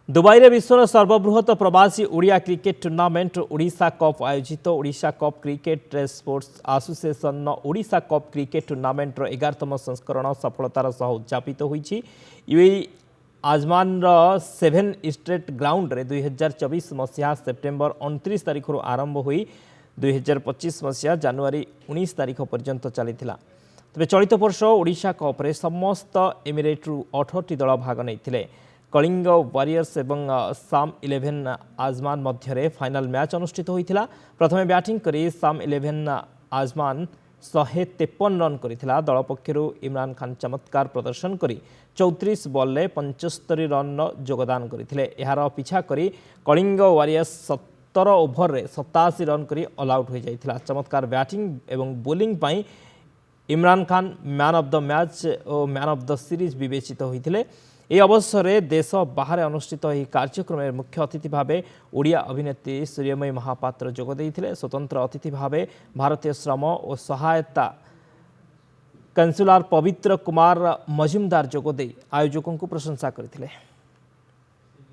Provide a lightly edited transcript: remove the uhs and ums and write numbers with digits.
Dubai रे विश्वर सर्वबृहत प्रवासी Odia cricket tournament Odisha cup आयोजित Odisha cup cricket sports association Odisha cup cricket tournament 11तम संस्करण सफलतार सह उद्यापित होईछि। यूएई आजमान 7 स्ट्रेट ग्राउंड रे 2024 मसीहा सेप्टेम्बर 29 तारिख आरंभ होई 2025 मसीहा जनवरी 19 तारिख पर्यंत चलीथिला। तबे चलित वर्ष ओडिशा कप रे समस्त एमिरेट्रु 18टी दल भाग नैथिले। कलिंग वारियर्स एवं साम 11 आजमान मध्य फाइनल मैच अनुष्ठित होता। प्रथम बैटिंग करी साम 11 आजमान 153 रन करथिला। दल पक्षरु इमरान खान चमत्कार प्रदर्शन करी 34 बॉल रे 75 रन योगदान करथिले। एहार पिछा करी कलिंग वारियर्स 17 ओभर रे 87 रन करी ऑल आउट हो जाइथिला। चमत्कार बैटिंग एवं बोलिंग पई Imran Khan man of the match और मैन ऑफ द सीरीज विवेचित होइथिले। এই অবসরে দেশ বাহারে অনুষ্ঠিত এই কার্যক্রমের মুখ্য অতিথি ভাবে ওড়িয়া অভিনেত্রী সূর্যময়ী মহাপাত্র যোগ ଦେଇଥିଲେ। স্বতন্ত্র অতিথি ভাবে ভারতীয় শ্রম ও সহায়তা কনসুলার পবিত্র কুমার মজুমদার যোগ দেই আয়োজকଙ୍କୁ প্রশংসা କରିଥିଲେ।